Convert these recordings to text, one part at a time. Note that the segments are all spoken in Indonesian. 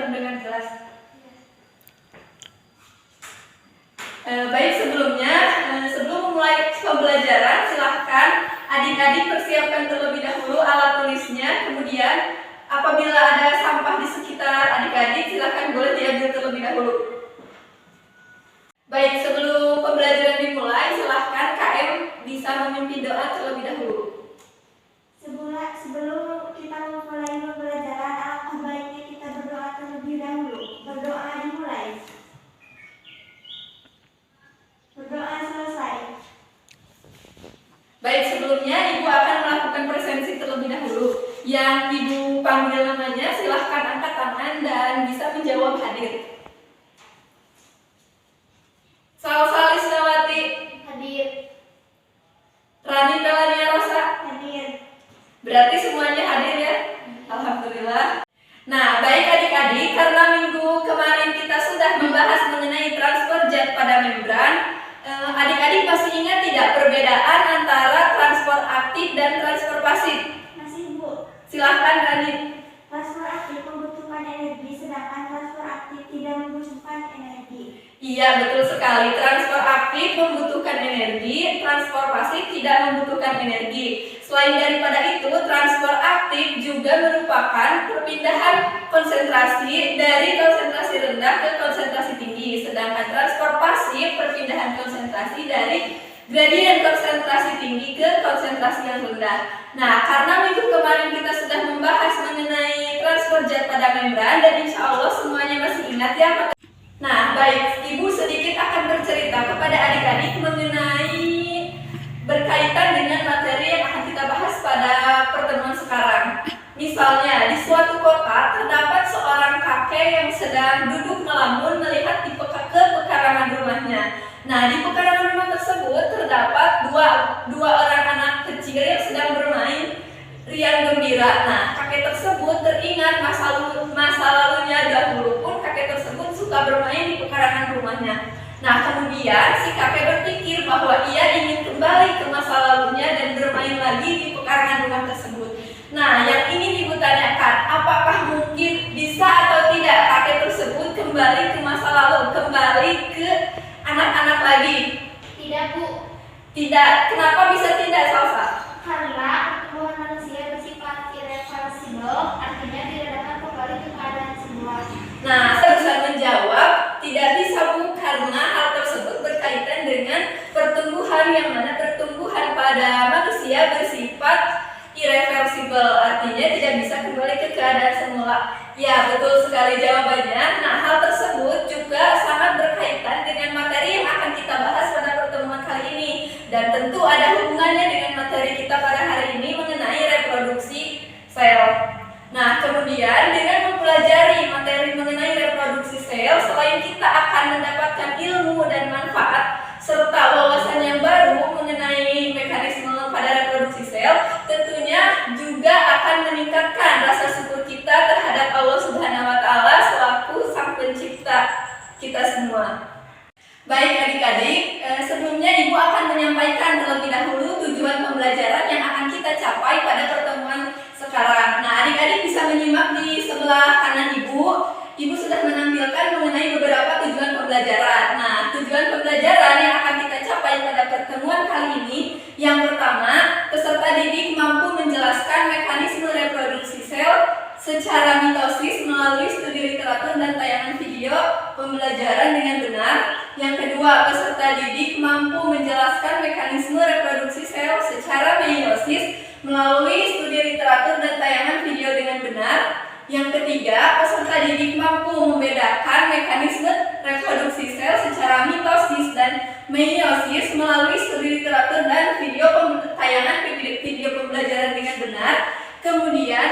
terdengar jelas? Baik, sebelum memulai pembelajaran, silahkan adik-adik persiapkan terlebih dahulu alat tulisnya. Kemudian apabila ada sampah di sekitar adik-adik, silahkan boleh diambil terlebih dahulu. Baik, sebelum pembelajaran dimulai, silahkan KM bisa memimpin doa terlebih dahulu. Sebelum kita memulai pembelajaran, alangkah baiknya kita berdoa terlebih dahulu. Berdoa dimulai. Berdoa selesai. Baik, sebelumnya Ibu akan melakukan presensi terlebih dahulu. Yang Ibu panggil namanya, silahkan angkat tangan dan bisa menjawab hadir. Salsa Lisnawati Hadir. Rani Melania Rosa Hadir. Berarti semuanya hadir ya? Alhamdulillah. Nah, baik adik-adik, karena minggu kemarin kita sudah membahas mengenai transfer zat pada membran, adik-adik masih ingat tidak perbedaan antara transfer aktif dan transfer pasif? Masih, Bu. Silahkan Rani. Transfer aktif membutuhkan energi, sedangkan transfer aktif tidak membutuhkan energi. Iya, betul sekali. Transfer aktif membutuhkan energi, transfer pasif tidak membutuhkan energi. Selain daripada itu, transfer aktif juga merupakan perpindahan konsentrasi dari konsentrasi rendah ke konsentrasi tinggi. Sedangkan transfer pasif perpindahan konsentrasi dari gradien konsentrasi tinggi ke konsentrasi yang rendah. Nah, karena minggu kemarin kita sudah membahas mengenai transfer zat pada membran dan insya Allah semuanya masih ingat ya. Nah, baik, Ibu sedikit akan bercerita kepada adik-adik mengenai berkaitan dengan materi yang akan kita bahas pada pertemuan sekarang. Misalnya, di suatu kota terdapat seorang kakek yang sedang duduk melamun melihat ke pekarangan rumahnya. Nah, di pekarangan rumah tersebut terdapat dua orang anak kecil yang sedang bermain riang gembira. Nah, kakek tersebut teringat masa lalunya dahulu pun kakek tersebut suka bermain di pekarangan rumahnya. Nah, kemudian si kakek berpikir bahwa ia ingin kembali ke masa lalunya dan bermain lagi di pekarangan rumah tersebut. Nah, yang ingin Ibu tanyakan, apakah mungkin bisa atau tidak kakek tersebut kembali ke masa lalu, kembali ke anak-anak lagi? Tidak, Bu. Tidak. Kenapa bisa tidak, Salsa? Karena pertumbuhan manusia bersifat irreversibel, artinya tidak dapat kembali ke keadaan semula. Nah, saya bisa menjawab tidak bisa, Bu, karena hal tersebut berkaitan dengan pertumbuhan yang mana pertumbuhan pada manusia bersifat irreversibel, artinya tidak bisa kembali ke keadaan semula. Ya, betul sekali jawabannya. Nah, hal tersebut juga sangat berkaitan dengan materi yang akan kita bahas pada pertemuan kali ini. Dan tentu ada hubungannya dengan materi kita pada hari ini mengenai reproduksi sel. Nah, kemudian dengan mempelajari materi mengenai reproduksi sel, selain kita akan mendapatkan ilmu dan manfaat serta wawasan yang baru mengenai mekanisme pada reproduksi sel, tentunya juga akan meningkatkan rasa syukur kita terhadap Allah Subhanahu wa Ta'ala selaku Sang Pencipta kita semua. Baik adik-adik, sebelumnya Ibu akan menyampaikan terlebih dahulu tujuan pembelajaran yang akan kita capai pada pertemuan sekarang. Nah, adik-adik bisa menyimak di sebelah kanan Ibu. Ibu sudah menampilkan mengenai beberapa tujuan pembelajaran. Nah, tujuan pembelajaran yang akan kita capai pada pertemuan kali ini, yang pertama, peserta didik mampu menjelaskan mekanisme reproduksi sel secara mitosis melalui studi literatur dan tayangan video pembelajaran dengan benar. Yang kedua, peserta didik mampu menjelaskan mekanisme reproduksi sel secara meiosis melalui studi literatur dan tayangan video dengan benar. Yang ketiga, peserta didik mampu membedakan mekanisme reproduksi sel secara mitosis dan meiosis melalui studi literatur dan tayangan video pembelajaran dengan benar. Kemudian,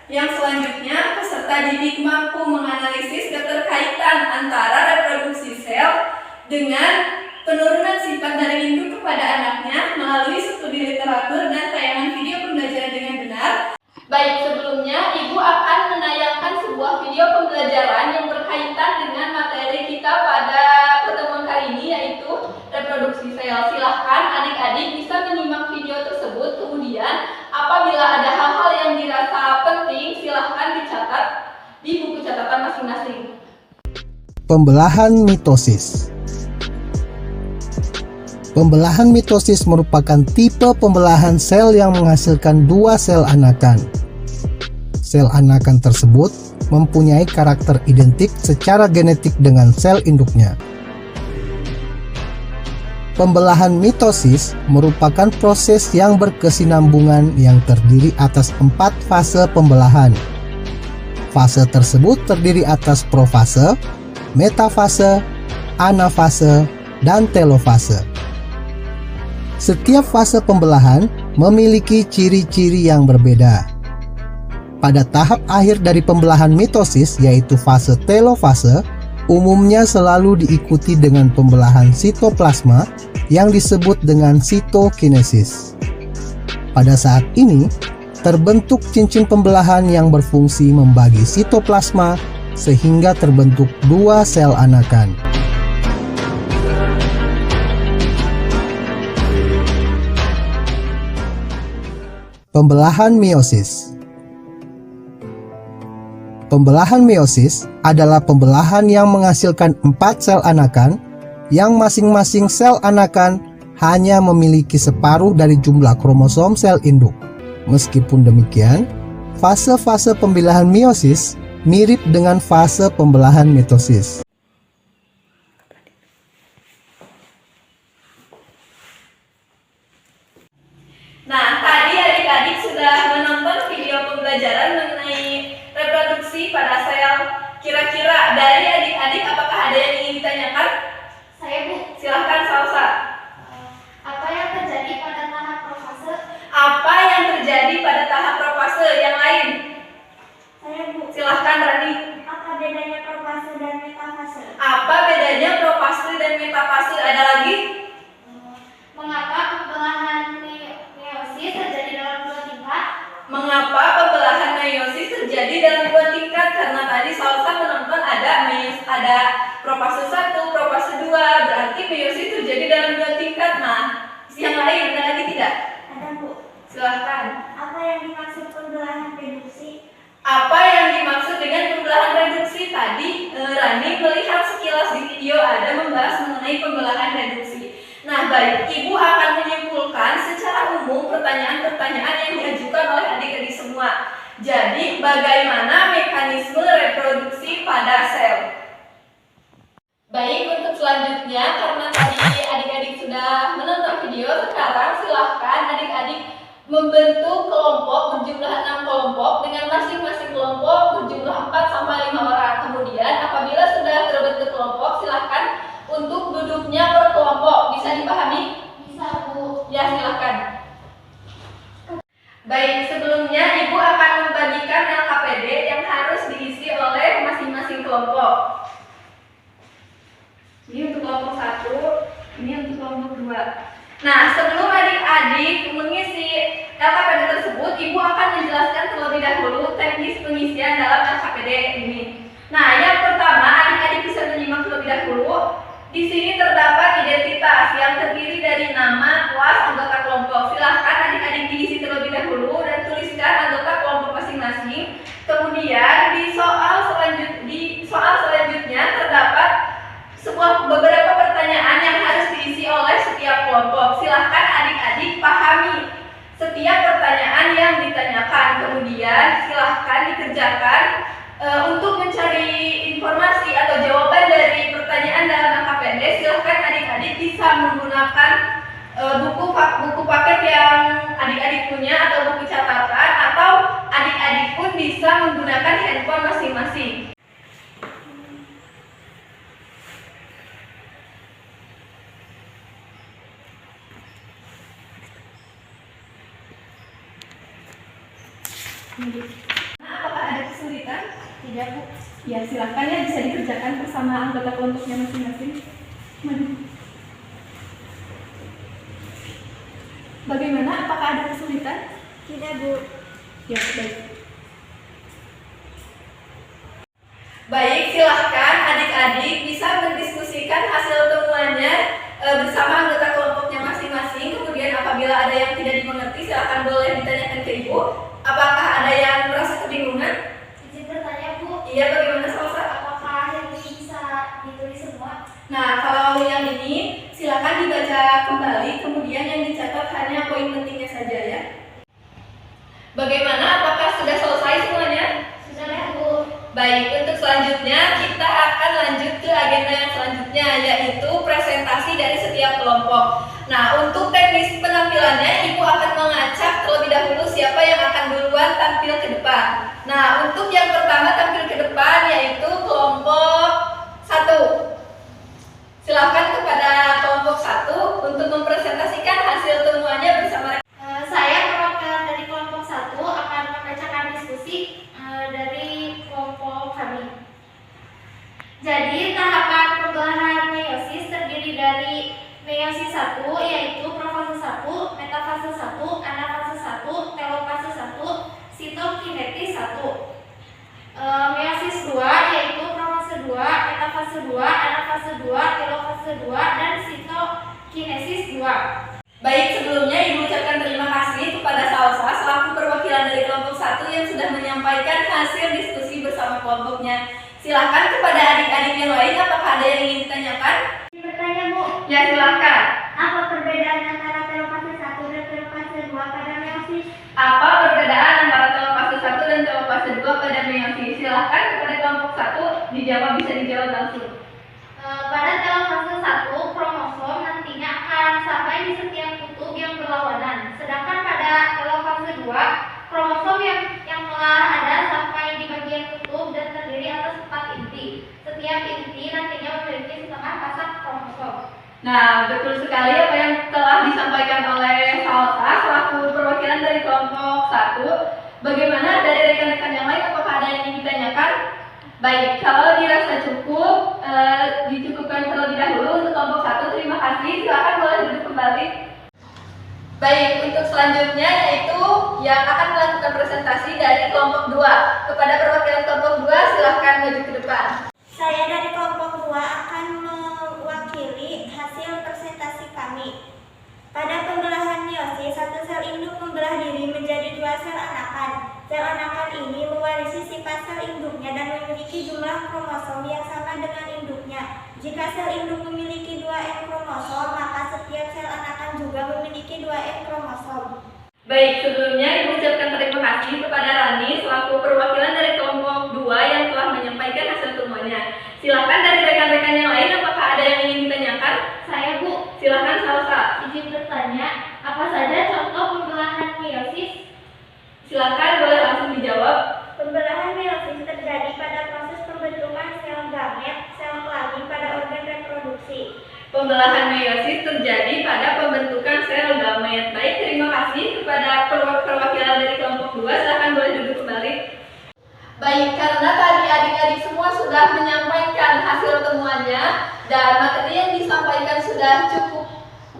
yang selanjutnya, peserta didik mampu menganalisis keterkaitan antara reproduksi sel dengan penurunan sifat dari induk kepada anaknya melalui studi literatur dan tayangan video pembelajaran dengan benar. Baik, sebelumnya Ibu akan menayangkan sebuah video pembelajaran yang berkaitan dengan materi kita pada pertemuan kali ini, yaitu reproduksi sel. Silahkan adik-adik bisa menyimak video tersebut. Kemudian apabila ada hal-hal yang dirasa penting, silahkan dicatat di buku catatan masing-masing. Pembelahan mitosis. Pembelahan mitosis merupakan tipe pembelahan sel yang menghasilkan dua sel anakan. Sel anakan tersebut mempunyai karakter identik secara genetik dengan sel induknya. Pembelahan mitosis merupakan proses yang berkesinambungan yang terdiri atas 4 fase pembelahan. Fase tersebut terdiri atas profase, metafase, anafase, dan telofase. Setiap fase pembelahan memiliki ciri-ciri yang berbeda. Pada tahap akhir dari pembelahan mitosis, yaitu fase telofase, umumnya selalu diikuti dengan pembelahan sitoplasma yang disebut dengan sitokinesis. Pada saat ini, terbentuk cincin pembelahan yang berfungsi membagi sitoplasma sehingga terbentuk dua sel anakan. Pembelahan meiosis. Pembelahan meiosis adalah pembelahan yang menghasilkan 4 sel anakan yang masing-masing sel anakan hanya memiliki separuh dari jumlah kromosom sel induk. Meskipun demikian, fase-fase pembelahan meiosis mirip dengan fase pembelahan mitosis. Nah, tadi adik-adik sudah menonton video pembelajaran mengenai reproduksi pada sel. Kira-kira dari adik-adik apakah ada yang ingin ditanyakan? Saya Bu. Silahkan Salsa. Apa yang terjadi pada tahap profase? Apa yang terjadi pada tahap profase yang lain? Saya Bu. Silahkan Rani. Apa bedanya profase dan metafase? Apa bedanya profase dan metafase? Ada lagi? Mengapa pembelahan meiosis terjadi dalam 2 tingkat? Mengapa pembelahan meiosis terjadi dalam 2 tingkat? Karena tadi Salsa menonton ada profase 1, profase 2, berarti meiosis terjadi dalam 2 tingkat. Nah, yang lain ada lagi tidak? Ada Bu. Silahkan. Apa yang dimaksud pembelahan reduksi? Apa yang dimaksud dengan pembelahan reduksi? Tadi Rani melihat sekilas di video ada membahas mengenai pembelahan reduksi. Nah, baik, Ibu akan menyimpulkan secara umum pertanyaan-pertanyaan yang diajukan oleh adik-adik semua. Jadi, bagaimana mekanisme reproduksi pada sel? Baik, untuk selanjutnya, karena tadi adik-adik sudah menonton video, sekarang silahkan adik-adik membentuk kelompok berjumlah 6 kelompok dengan masing-masing kelompok berjumlah 4-5 orang. Kemudian, apabila sudah terbentuk kelompok, silahkan untuk duduknya per kelompok. Bisa dipahami? Bisa Bu. Ya, silahkan. Baik, sebelumnya Ibu akan membagikan LKPD yang harus diisi oleh masing-masing kelompok. Ini untuk kelompok 1, ini untuk kelompok 2. Nah, sebelum adik-adik mengisi LKPD tersebut, Ibu akan menjelaskan terlebih dahulu teknis pengisian dalam LKPD ini. Nah, yang pertama, adik-adik bisa menyimak terlebih dahulu. Di sini terdapat identitas yang terdiri dari nama, kelas, anggota kelompok. Silahkan adik-adik diisi terlebih dahulu dan tuliskan anggota kelompok masing-masing. Kemudian di soal selanjutnya terdapat beberapa pertanyaan yang harus diisi oleh setiap kelompok. Silahkan adik-adik pahami setiap pertanyaan yang ditanyakan. Kemudian silahkan dikerjakan untuk mencari informasi atau jawaban dari pertanyaan dalam LKPD. Silahkan adik-adik bisa menggunakan buku paket yang adik-adik punya atau buku catatan, atau adik-adik pun bisa menggunakan handphone masing-masing. Nah, apakah ada kesulitan? Tidak Bu. Ya, silakan ya, bisa dikerjakan bersama anggota kelompoknya masing-masing. Bagaimana? Apakah ada kesulitan? Tidak Bu. Ya, baik. Baik, silahkan adik-adik bisa mendiskusikan hasil temuannya bersama anggota kelompoknya masing-masing. Kemudian apabila ada yang tidak dimengerti, silahkan boleh ditanyakan ke Ibu. Apakah ada yang merasa kebingungan? Izin bertanya Bu. Iya, bagaimana Nah, kalau yang ini silakan dibaca kembali, kemudian yang dicatat hanya poin pentingnya saja ya. Bagaimana? Apakah sudah selesai semuanya? Sudah, Bu. Baik, untuk selanjutnya kita akan lanjut ke agenda yang selanjutnya, yaitu presentasi dari setiap kelompok. Nah, untuk teknis penampilannya, Ibu akan mengacak terlebih dahulu siapa yang akan duluan tampil ke depan. Nah, untuk yang pertama tampil ke depan yaitu kelompok 1. Silakan kepada kelompok 1 untuk mempresentasikan hasil temuannya bersama. Saya perwakilan dari kelompok 1 akan membacakan diskusi dari kelompok kami. Jadi tahapan pembelahan meiosis terdiri dari meiosis 1 yaitu profase 1, metafase 1, anafase 1, telofase 1, sitokinetis 1. Meiosis 2 yaitu profase 2, metafase 2, anafase 2, telofase 2, dan sitokinesis 2. Baik, sebelumnya Ibu ucapkan terima kasih kepada Salsa selaku perwakilan dari kelompok 1 yang sudah menyampaikan hasil diskusi bersama kelompoknya. Silakan kepada adik-adik yang lain, apakah ada yang ingin ditanyakan? Bertanya, Bu, Ya, silakan. apa perbedaan antara telofase 1 dan telofase 2 pada meiosis? Apa perbedaan antara telofase 1 dan telofase 2 pada meiosis? Silakan kepada kelompok 1 dijawab, bisa dijawab langsung. Pada telofase 1, kromosom nantinya akan sampai di setiap kutub yang berlawanan. Sedangkan pada telofase 2, kromosom yang telah ada sampai di bagian kutub dan terdiri atas 4 inti. Setiap inti nantinya memiliki setengah pasang kromosom. Nah, betul sekali apa yang telah disampaikan oleh Salsa selaku perwakilan dari kelompok 1. Bagaimana dari rekan-rekan yang lain, apakah ada yang ingin ditanyakan? Baik, kalau dirasa cukup, dicukupkan terlebih dahulu untuk kelompok 1. Terima kasih, silakan boleh duduk kembali. Baik, untuk selanjutnya yaitu yang akan melakukan presentasi dari kelompok 2. Kepada perwakilan kelompok 2, silahkan maju ke depan. Saya dari kelompok 2 akan mewakili hasil presentasi kami. Pada pembelahan meiosis, satu sel induk membelah diri menjadi 2 sel anakan. Sel anakan ini mewarisi sifat sel induknya dan memiliki jumlah kromosom yang sama dengan induknya. Jika sel induk memiliki 2N kromosom, maka setiap sel anakan juga memiliki 2N kromosom. Baik, sebelumnya Ibu ucapkan terima kasih kepada Rani selaku perwakilan dari kelompok 2 yang telah menyampaikan hasil temuannya. Silakan dari rekan-rekan yang lain, apakah ada yang ingin ditanyakan? Saya, Bu, Silakan Salsa. izin bertanya, apa saja contoh pembelahan meiosis? Silakan boleh langsung dijawab. Pembelahan meiosis terjadi pada proses pembentukan sel gamet, sel kelamin pada organ reproduksi. Pembelahan meiosis terjadi pada pembentukan sel gamet. Baik, terima kasih kepada perwakilan dari kelompok 2. Silakan boleh duduk kembali. Baik, karena tadi adik-adik semua sudah menyampaikan hasil temuannya dan materi yang disampaikan sudah cukup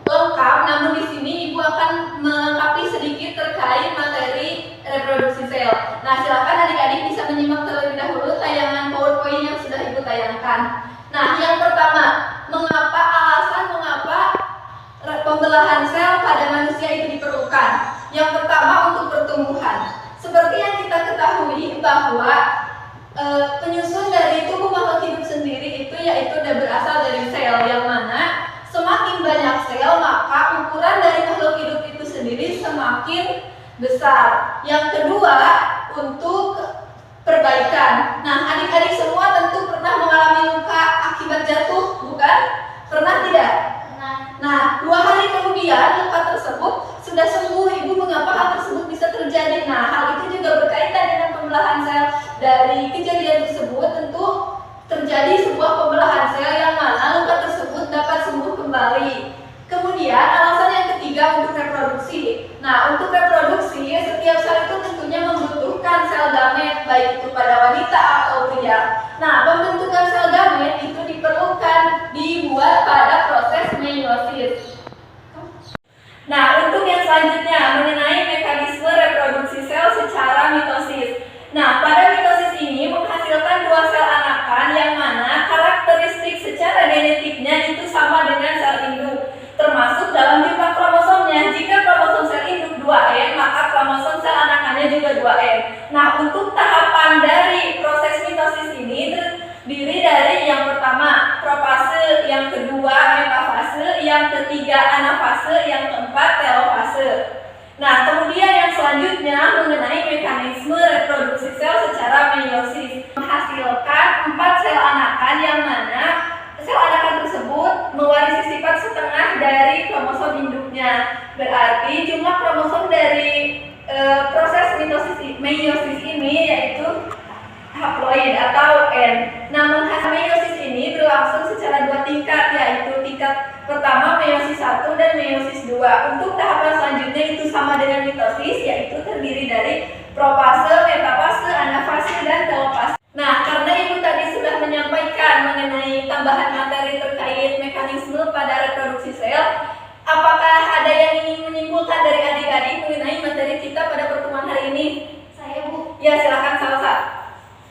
lengkap, namun di sini Ibu akan melengkapi sedikit terkait materi reproduksi sel. Nah, silakan adik-adik bisa menyimak terlebih dahulu tayangan PowerPoint yang sudah Ibu tayangkan. Nah, yang pertama, alasan mengapa pembelahan sel pada manusia itu diperlukan? Yang pertama, untuk pertumbuhan. Seperti yang kita ketahui bahwa penyusun dari tubuh makhluk hidup sendiri itu yaitu berasal dari sel, yang mana semakin banyak sel maka ukuran dari makhluk hidup itu sendiri semakin besar. Yang kedua, untuk perbaikan. Nah, adik-adik semua tentu pernah mengalami luka akibat jatuh, bukan? Pernah tidak? Nah, 2 hari kemudian luka tersebut sudah sembuh. Ibu, mengapa hal tersebut bisa terjadi? Nah, hal itu juga berkaitan dengan pembelahan sel. Dari kejadian tersebut tentu terjadi sebuah pembelahan sel yang mana luka tersebut dapat sembuh kembali. Kemudian alasan yang ketiga, untuk reproduksi. Nah, untuk reproduksi setiap sel itu tentunya membutuhkan sel gamet, baik itu pada wanita atau pria. Nah, pembentukan sel gamet itu diperlukan dibuat pada proses meiosis. Nah, untuk yang selanjutnya mengenai mekanisme reproduksi sel secara mitosis. Nah, pada mitosis ini menghasilkan 2 sel anakan yang mana karakteristik secara genetiknya itu sama dengan sel induk, termasuk dalam jumlah kromosomnya. Jika kromosom sel induk 2N, maka kromosom sel anakannya juga 2N. Nah, untuk tahapan dari proses mitosis ini terdiri dari yang pertama, profase yang kedua metafase, yang ketiga anafase, yang keempat telofase. Nah, kemudian yang selanjutnya mengenai mekanisme reproduksi sel secara meiosis, menghasilkan 4 sel anakan yang mana sel anakan tersebut mewarisi sifat setengah dari kromosom induknya. Berarti jumlah kromosom dari proses meiosis ini yaitu haploid atau N. Namun meiosis ini berlangsung secara 2 tingkat, yaitu tingkat pertama meiosis 1 dan meiosis 2. Untuk tahapan selanjutnya itu sama dengan mitosis, yaitu terdiri dari profase, metafase, anafase, dan telofase. Nah, karena Ibu tadi sudah menyampaikan mengenai tambahan materi terkait mekanisme pada reproduksi sel, apakah ada yang ingin menyimpulkan dari adik-adik mengenai materi kita pada pertemuan hari ini? Saya, Bu. Ya, silakan Salsa.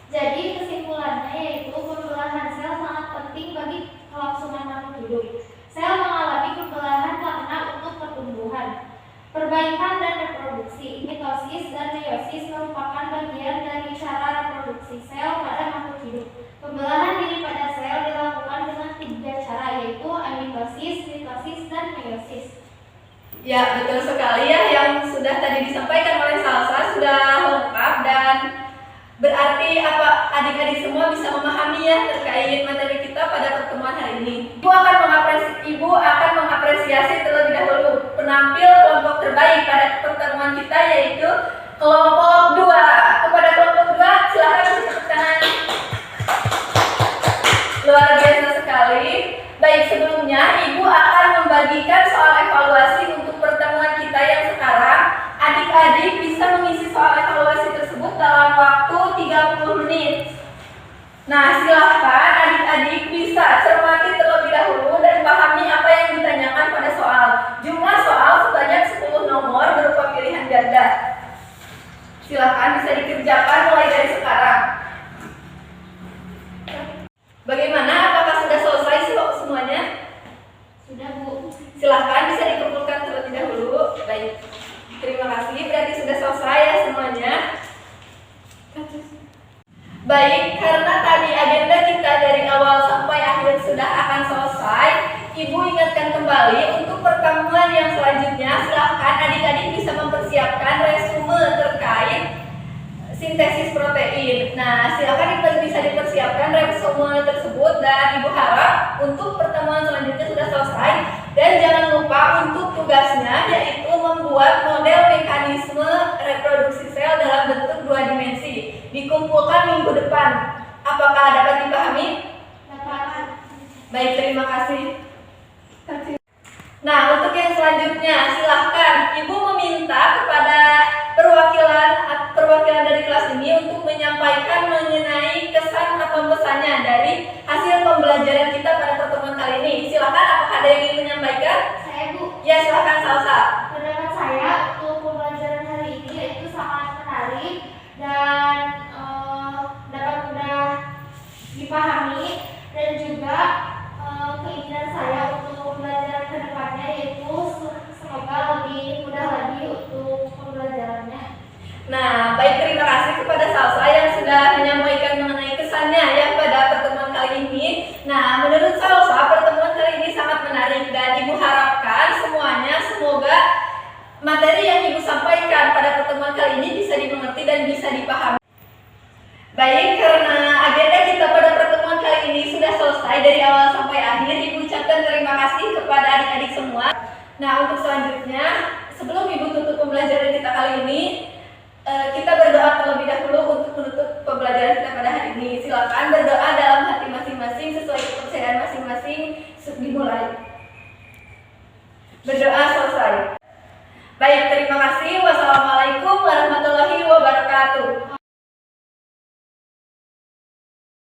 Jadi kesimpulannya yaitu pembelahan sel sangat penting bagi kelangsungan makhluk hidup. Sel mengalami pembelahan karena untuk pertumbuhan, perbaikan dan reproduksi. Mitosis dan meiosis merupakan bagian dari cara reproduksi sel pada makhluk hidup. Pembelahan diri pada sel dilakukan dengan 3 cara, yaitu amitosis, mitosis, dan meiosis. Ya, betul sekali ya yang sudah tadi disampaikan oleh Salsa sudah lengkap dan berarti apa adik-adik semua bisa memahami ya terkait materi kita pada pertemuan hari ini. Ibu akan mengapresiasi terlebih dahulu penampil kelompok terbaik pada pertemuan kita yaitu kelompok 2. Kepada kelompok 2 silakan tepuk tangan. Luar biasa sekali. Baik, sebelumnya Ibu akan membagikan soal evaluasi untuk pertemuan kita yang sekarang. Adik-adik bisa mengisi soal evaluasi tersebut dalam waktu 30 menit. Nah, silahkan adik-adik bisa cermati terlebih dahulu dan pahami apa yang ditanyakan pada soal. Jumlah soal sebanyak 10 nomor berupa pilihan ganda. Silahkan bisa dikerjakan mulai dari sekarang. Bagaimana? Apakah sudah selesai semuanya? Sudah, Bu. Silahkan bisa dikumpulkan terlebih dahulu. Baik, terima kasih. Berarti sudah selesai ya semuanya. Baik, karena tadi agenda kita dari awal sampai akhir sudah akan selesai, Ibu ingatkan kembali untuk pertemuan yang selanjutnya. Silahkan adik-adik bisa mempersiapkan resume terkait sintesis protein. Nah, silakan bisa dipersiapkan resume tersebut dan Ibu harap untuk pertemuan selanjutnya sudah selesai. Dan jangan lupa untuk tugasnya yaitu membuat model mekanisme reproduksi sel dalam bentuk 2 dimensi. Dikumpulkan minggu depan. Apakah dapat dipahami? Dapat. Baik, terima kasih. Nah, untuk yang selanjutnya silahkan Ibu meminta kepada perwakilan dari kelas ini untuk menyampaikan mengenai kesan atau pesannya dari hasil pembelajaran kita pada pertemuan kali ini. Silahkan, apakah ada yang ingin menyampaikan? Saya, Bu. Ya, silahkan Salsa. Pendapat saya untuk pembelajaran hari ini itu sangat menarik dan dapat mudah dipahami, dan juga keinginan saya untuk pembelajaran ke depannya yaitu semoga lebih mudah lagi untuk pembelajarannya. Nah, baik, terima kasih kepada Salsa yang sudah menyampaikan mengenai kesannya ya pada pertemuan kali ini. Nah, menurut Salsa pertemuan kali ini sangat menarik dan Ibu harapkan semuanya semoga materi yang Ibu sampaikan pada pertemuan kali ini bisa dimengerti dan bisa dipahami. Baik, karena agenda kita pada pertemuan kali ini sudah selesai dari awal sampai akhir, Ibu ucapkan terima kasih kepada adik-adik semua. Nah, untuk selanjutnya, sebelum Ibu tutup pembelajaran kita kali ini, kita berdoa terlebih dahulu untuk menutup pembelajaran kita pada hari ini. Silakan berdoa dalam hati masing-masing sesuai kepercayaan masing-masing. Dimulai. Berdoa selesai. Baik, terima kasih. Wassalamualaikum warahmatullahi wabarakatuh.